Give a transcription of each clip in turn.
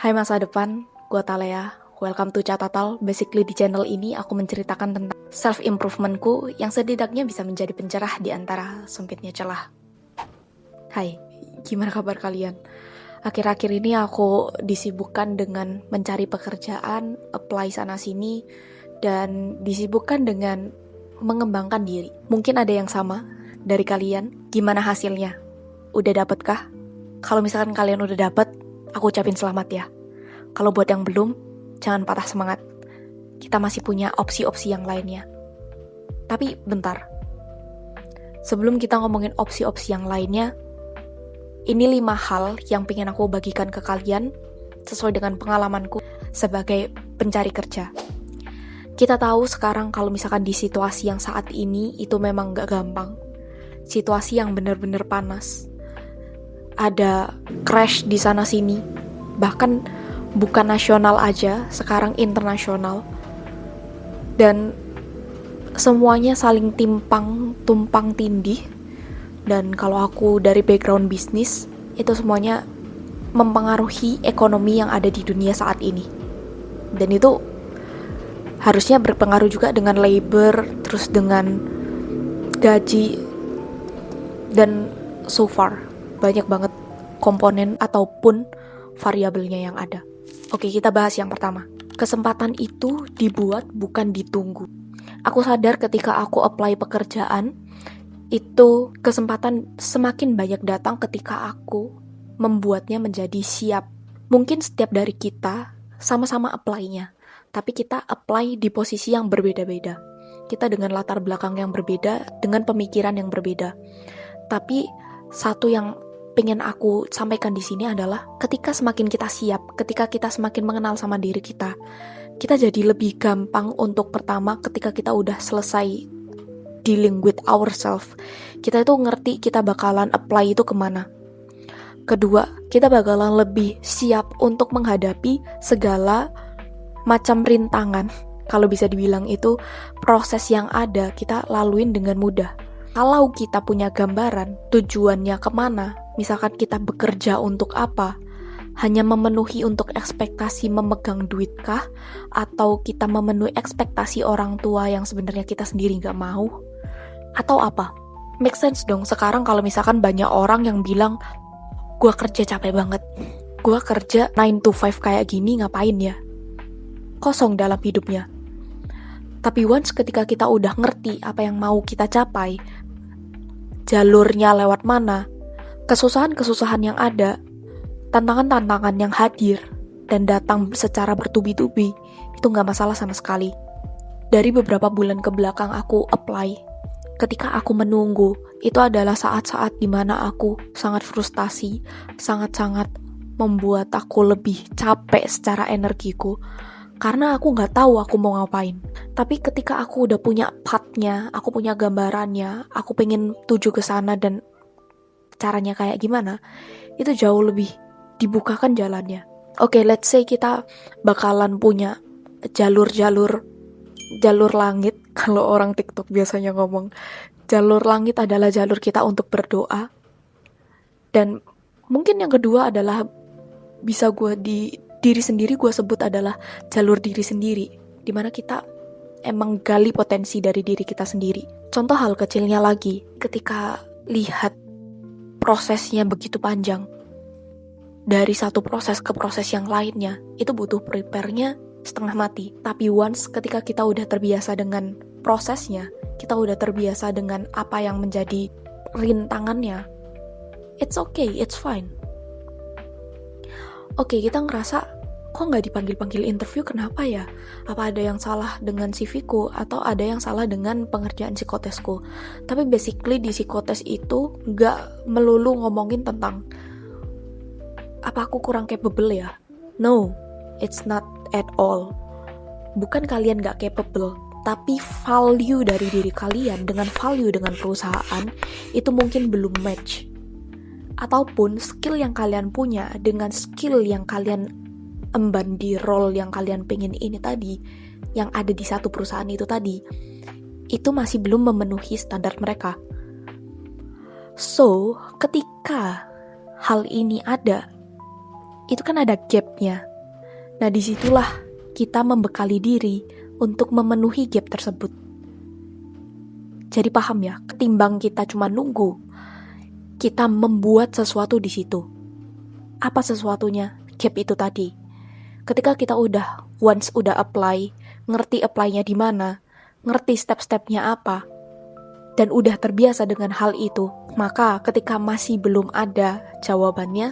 Hai masa depan, gue Talea. Welcome to Catatal. Basically di channel ini aku menceritakan tentang self-improvementku yang setidaknya bisa menjadi pencerah di antara sempitnya celah. Hai, gimana kabar kalian? Akhir-akhir ini aku disibukkan dengan mencari pekerjaan, apply sana-sini, dan disibukkan dengan mengembangkan diri. Mungkin ada yang sama dari kalian. Gimana hasilnya? Udah dapetkah? Kalau misalkan kalian udah dapet, aku ucapin selamat ya. Kalau buat yang belum, jangan patah semangat. Kita masih punya opsi-opsi yang lainnya. Tapi bentar. Sebelum kita ngomongin opsi-opsi yang lainnya, ini 5 hal yang pengen aku bagikan ke kalian sesuai dengan pengalamanku sebagai pencari kerja. Kita tahu sekarang kalau misalkan di situasi yang saat ini itu memang gak gampang. Situasi yang benar-benar panas. Ada crash di sana-sini. Bahkan bukan nasional aja, sekarang internasional. Dan semuanya saling tumpang tindih. Dan kalau aku dari background bisnis, itu semuanya mempengaruhi ekonomi yang ada di dunia saat ini. Dan itu harusnya berpengaruh juga dengan labor, terus dengan gaji, dan so far banyak banget komponen ataupun variabelnya yang ada. Oke, kita bahas yang pertama. Kesempatan itu dibuat bukan ditunggu. Aku sadar ketika aku apply pekerjaan, itu kesempatan semakin banyak datang ketika aku membuatnya menjadi siap. Mungkin setiap dari kita sama-sama apply-nya, tapi kita apply di posisi yang berbeda-beda. Kita dengan latar belakang yang berbeda, dengan pemikiran yang berbeda. Tapi satu yang pengen aku sampaikan di sini adalah ketika semakin kita siap, ketika kita semakin mengenal sama diri kita jadi lebih gampang untuk pertama ketika kita udah selesai dealing with ourselves, kita itu ngerti kita bakalan apply itu kemana. Kedua, kita bakalan lebih siap untuk menghadapi segala macam rintangan. Kalau bisa dibilang itu proses yang ada kita laluin dengan mudah. Kalau kita punya gambaran tujuannya kemana, misalkan kita bekerja untuk apa, hanya memenuhi untuk ekspektasi memegang duit kah, atau kita memenuhi ekspektasi orang tua yang sebenarnya kita sendiri gak mau, atau apa? Make sense dong sekarang kalau misalkan banyak orang yang bilang, gue kerja capek banget, gue kerja 9 to 5 kayak gini ngapain ya? Kosong dalam hidupnya. Tapi once ketika kita udah ngerti apa yang mau kita capai, jalurnya lewat mana, kesusahan-kesusahan yang ada, tantangan-tantangan yang hadir dan datang secara bertubi-tubi, itu gak masalah sama sekali. Dari beberapa bulan ke belakang aku apply, ketika aku menunggu, itu adalah saat-saat dimana aku sangat frustasi, sangat-sangat membuat aku lebih capek secara energiku, karena aku gak tahu aku mau ngapain. Tapi ketika aku udah punya path-nya, aku punya gambarannya, aku pengen tuju ke sana dan caranya kayak gimana, itu jauh lebih dibukakan jalannya. Oke, let's say kita bakalan punya jalur langit. Kalau orang TikTok biasanya ngomong, jalur langit adalah jalur kita untuk berdoa. Dan mungkin yang kedua adalah bisa diri sendiri gue sebut adalah jalur diri sendiri, dimana kita emang gali potensi dari diri kita sendiri. Contoh hal kecilnya lagi, ketika lihat prosesnya begitu panjang, dari satu proses ke proses yang lainnya, itu butuh prepare-nya setengah mati. Tapi once ketika kita udah terbiasa dengan prosesnya, kita udah terbiasa dengan apa yang menjadi rintangannya, it's okay, it's fine. Oke, kita ngerasa, kok gak dipanggil-panggil interview, kenapa ya? Apa ada yang salah dengan CV-ku? Atau ada yang salah dengan pengerjaan psikotesku? Tapi basically di psikotes itu gak melulu ngomongin tentang apa aku kurang capable ya? No, it's not at all. Bukan kalian gak capable, tapi value dari diri kalian dengan value dengan perusahaan itu mungkin belum match. Ataupun skill yang kalian punya dengan skill yang kalian emban di role yang kalian pengen ini tadi, yang ada di satu perusahaan itu tadi, itu masih belum memenuhi standar mereka. So, ketika hal ini ada, itu kan ada gap-nya. Nah, disitulah kita membekali diri untuk memenuhi gap tersebut. Jadi paham ya, ketimbang kita cuma nunggu, kita membuat sesuatu di situ. Apa sesuatunya? Gap itu tadi. Ketika kita once udah apply, ngerti apply-nya di mana, ngerti step-stepnya apa, dan udah terbiasa dengan hal itu, maka ketika masih belum ada jawabannya,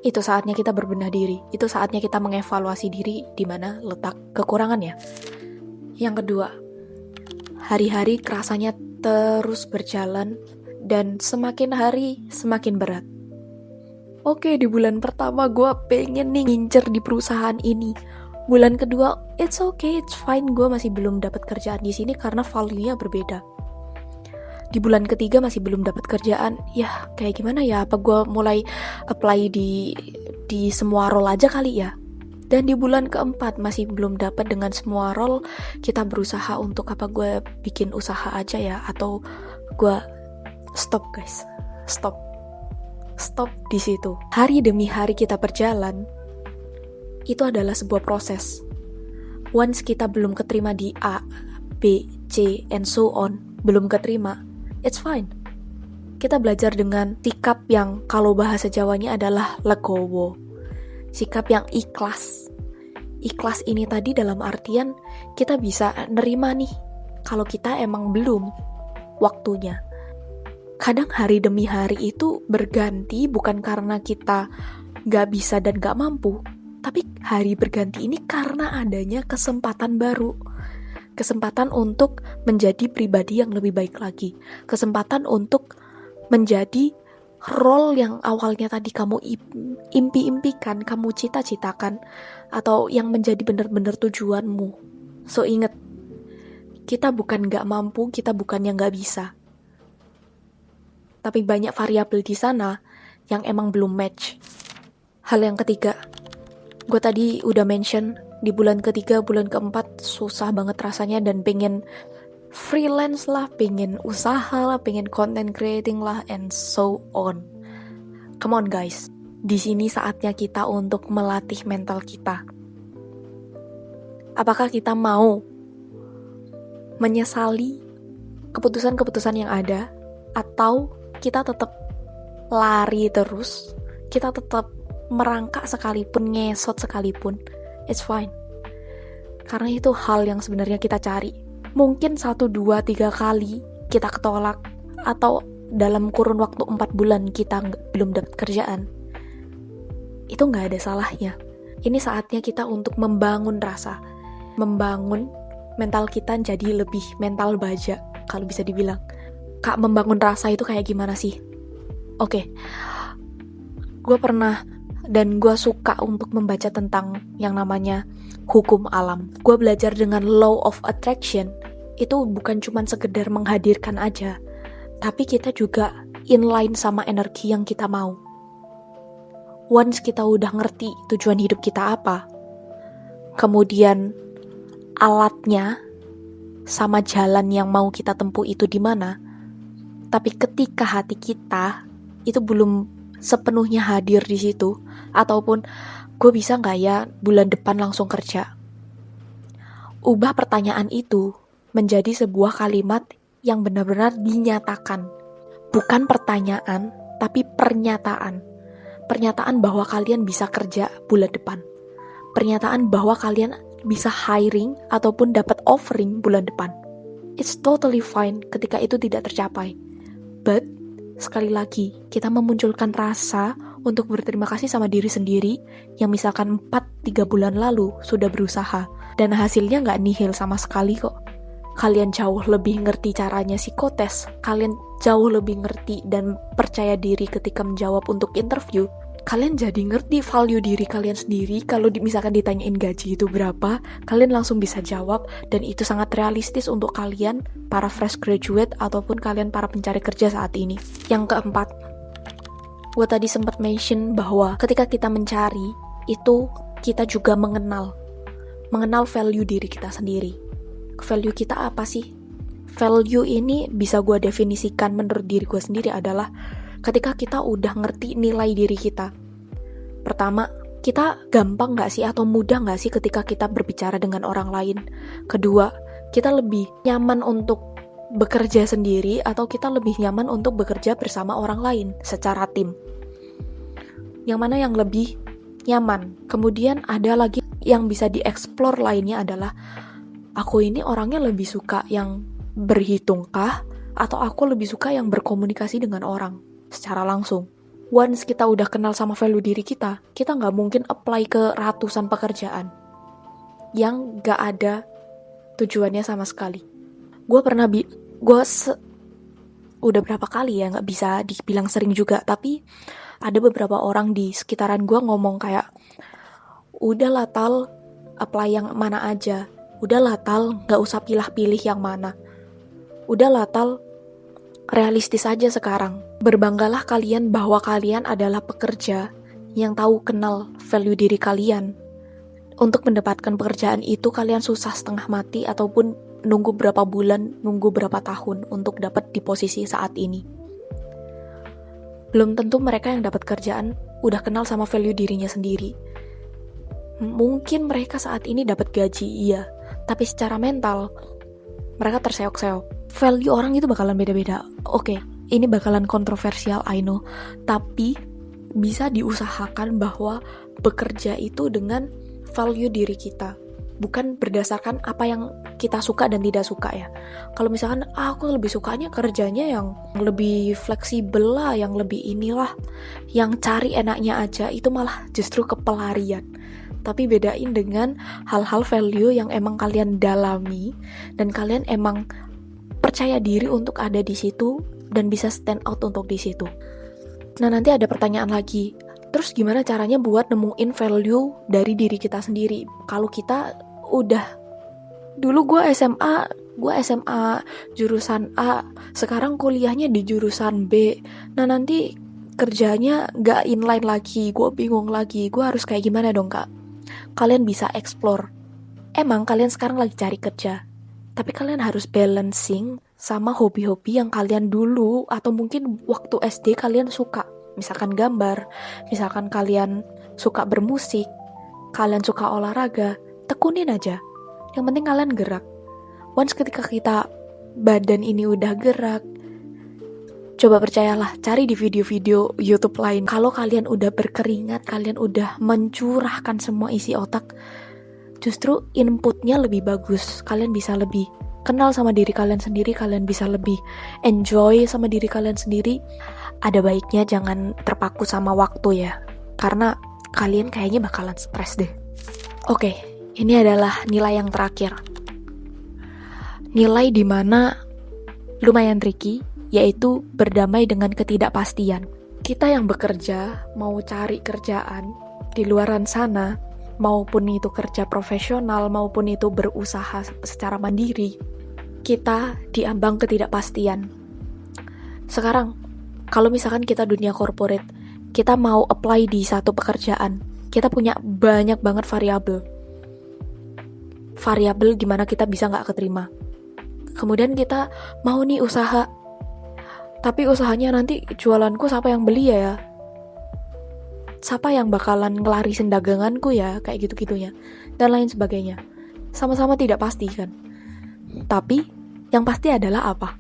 itu saatnya kita berbenah diri. Itu saatnya kita mengevaluasi diri di mana letak kekurangannya. Yang kedua, hari-hari kerasanya terus berjalan dan semakin hari semakin berat. Oke, di bulan pertama gue pengen nih ngincer di perusahaan ini. Bulan kedua, it's okay, it's fine, gue masih belum dapat kerjaan di sini karena value-nya berbeda. Di bulan ketiga masih belum dapat kerjaan, ya kayak gimana ya? Apa gue mulai apply di semua role aja kali ya? Dan di bulan keempat masih belum dapat dengan semua role, kita berusaha untuk apa gue bikin usaha aja ya? Atau gue stop guys, stop di situ. Hari demi hari kita berjalan, itu adalah sebuah proses. Once kita belum keterima di A, B, C, and so on, belum keterima, it's fine. Kita belajar dengan sikap yang kalau bahasa Jawanya adalah legowo. Sikap yang ikhlas. Ikhlas ini tadi dalam artian kita bisa nerima nih kalau kita emang belum waktunya. Kadang hari demi hari itu berganti bukan karena kita gak bisa dan gak mampu, tapi hari berganti ini karena adanya kesempatan baru. Kesempatan untuk menjadi pribadi yang lebih baik lagi. Kesempatan untuk menjadi role yang awalnya tadi kamu impi-impikan, kamu cita-citakan, atau yang menjadi benar-benar tujuanmu. So ingat, kita bukan gak mampu, kita bukan yang gak bisa. Tapi banyak variabel di sana yang emang belum match. Hal yang ketiga, gue tadi udah mention di bulan ketiga, bulan keempat susah banget rasanya dan pengen freelance lah, pengen usaha lah, pengen content creating lah, and so on. Come on guys, di sini saatnya kita untuk melatih mental kita. Apakah kita mau menyesali keputusan-keputusan yang ada, atau kita tetap lari terus, kita tetap merangkak sekalipun, ngesot sekalipun, it's fine. Karena itu hal yang sebenarnya kita cari. Mungkin 1, 2, 3 kali kita ketolak, atau dalam kurun waktu 4 bulan kita belum dapat kerjaan. Itu gak ada salahnya. Ini saatnya kita untuk membangun rasa, membangun mental kita jadi lebih mental baja, kalau bisa dibilang. Kak, membangun rasa itu kayak gimana sih? Oke, gue pernah dan gue suka untuk membaca tentang yang namanya hukum alam. Gue belajar dengan law of attraction. Itu bukan cuma sekedar menghadirkan aja, tapi kita juga inline sama energi yang kita mau. Once kita udah ngerti tujuan hidup kita apa, kemudian alatnya sama jalan yang mau kita tempuh itu di mana, tapi ketika hati kita itu belum sepenuhnya hadir di situ, ataupun gue bisa gak ya bulan depan langsung kerja, ubah pertanyaan itu menjadi sebuah kalimat yang benar-benar dinyatakan. Bukan pertanyaan, tapi pernyataan. Pernyataan bahwa kalian bisa kerja bulan depan. Pernyataan bahwa kalian bisa hiring ataupun dapat offering bulan depan. It's totally fine ketika itu tidak tercapai. But, sekali lagi, kita memunculkan rasa untuk berterima kasih sama diri sendiri yang misalkan 4-3 bulan lalu sudah berusaha dan hasilnya gak nihil sama sekali kok. Kalian jauh lebih ngerti caranya psikotes, kalian jauh lebih ngerti dan percaya diri ketika menjawab untuk interview. Kalian jadi ngerti value diri kalian sendiri. Kalau misalkan ditanyain gaji itu berapa, kalian langsung bisa jawab, dan itu sangat realistis untuk kalian para fresh graduate ataupun kalian para pencari kerja saat ini. Yang keempat, gue tadi sempat mention bahwa ketika kita mencari, itu kita juga mengenal value diri kita sendiri. Value kita apa sih? Value ini bisa gue definisikan menurut diri gue sendiri adalah ketika kita udah ngerti nilai diri kita. Pertama, kita gampang gak sih atau mudah gak sih ketika kita berbicara dengan orang lain? Kedua, kita lebih nyaman untuk bekerja sendiri atau kita lebih nyaman untuk bekerja bersama orang lain secara tim? Yang mana yang lebih nyaman? Kemudian ada lagi yang bisa dieksplor lainnya adalah, aku ini orangnya lebih suka yang berhitungkah atau aku lebih suka yang berkomunikasi dengan orang secara langsung? Once kita udah kenal sama value diri kita nggak mungkin apply ke ratusan pekerjaan yang nggak ada tujuannya sama sekali. Udah berapa kali ya, nggak bisa dibilang sering juga, tapi ada beberapa orang di sekitaran gue ngomong kayak, udahlah Tal, apply yang mana aja. Udahlah Tal, nggak usah pilih-pilih yang mana. Udahlah Tal, realistis aja sekarang. Berbanggalah kalian bahwa kalian adalah pekerja yang tahu kenal value diri kalian. Untuk mendapatkan pekerjaan itu kalian susah setengah mati ataupun nunggu berapa bulan, nunggu berapa tahun untuk dapat di posisi saat ini. Belum tentu mereka yang dapat kerjaan udah kenal sama value dirinya sendiri. Mungkin mereka saat ini dapat gaji, iya, tapi secara mental mereka terseok-seok. Value orang itu bakalan beda-beda. Oke, ini bakalan kontroversial, I know, tapi bisa diusahakan bahwa bekerja itu dengan value diri kita, bukan berdasarkan apa yang kita suka dan tidak suka ya. Kalau misalkan aku lebih sukanya kerjanya yang lebih fleksibel lah, yang lebih inilah, yang cari enaknya aja, itu malah justru kepelarian. Tapi bedain dengan hal-hal value yang emang kalian dalami dan kalian emang percaya diri untuk ada di situ dan bisa stand out untuk di situ. Nah, nanti ada pertanyaan lagi. Terus gimana caranya buat nemuin value dari diri kita sendiri? Kalau kita udah, dulu gue SMA jurusan A, sekarang kuliahnya di jurusan B. Nah, nanti kerjanya gak inline lagi, gue bingung lagi, gue harus kayak gimana dong Kak? Kalian bisa explore. Emang kalian sekarang lagi cari kerja, tapi kalian harus balancing sama hobi-hobi yang kalian dulu atau mungkin waktu SD kalian suka. Misalkan gambar, misalkan kalian suka bermusik, kalian suka olahraga, tekunin aja. Yang penting kalian gerak. Once ketika kita badan ini udah gerak, coba percayalah, cari di video-video YouTube lain. Kalau kalian udah berkeringat, kalian udah mencurahkan semua isi otak, justru inputnya lebih bagus. Kalian bisa lebih kenal sama diri kalian sendiri, kalian bisa lebih enjoy sama diri kalian sendiri. Ada baiknya jangan terpaku sama waktu ya, karena kalian kayaknya bakalan stres deh. Oke, ini adalah nilai yang terakhir. Nilai dimana lumayan tricky, yaitu berdamai dengan ketidakpastian. Kita yang bekerja, mau cari kerjaan di luaran sana, maupun itu kerja profesional, maupun itu berusaha secara mandiri, kita diambang ketidakpastian. Sekarang, kalau misalkan kita dunia corporate, kita mau apply di satu pekerjaan, kita punya banyak banget variabel gimana kita bisa nggak keterima. Kemudian kita mau nih usaha, tapi usahanya nanti jualanku siapa yang beli ya? Siapa yang bakalan ngelarisin daganganku ya? Kayak gitu-gitunya. Dan lain sebagainya. Sama-sama tidak pasti kan? Tapi yang pasti adalah apa?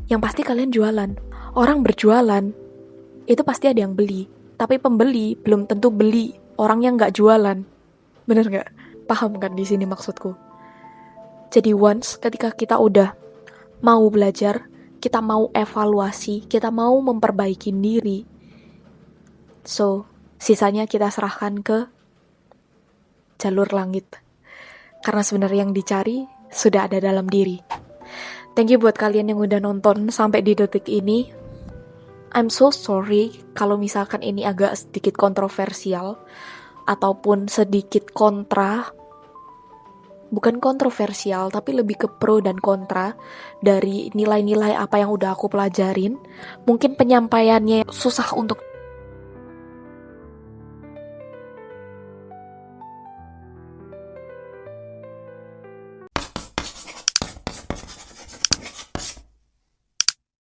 Yang pasti kalian jualan. Orang berjualan, itu pasti ada yang beli. Tapi pembeli belum tentu beli orang yang nggak jualan. Bener nggak? Paham kan di sini maksudku? Jadi once ketika kita udah mau belajar, kita mau evaluasi, kita mau memperbaiki diri, so sisanya kita serahkan ke jalur langit. Karena sebenarnya yang dicari sudah ada dalam diri. Thank you buat kalian yang udah nonton sampai di detik ini. I'm so sorry kalau misalkan ini agak sedikit kontroversial ataupun sedikit kontra. Bukan kontroversial, tapi lebih ke pro dan kontra dari nilai-nilai apa yang udah aku pelajarin. Mungkin penyampaiannya susah untuk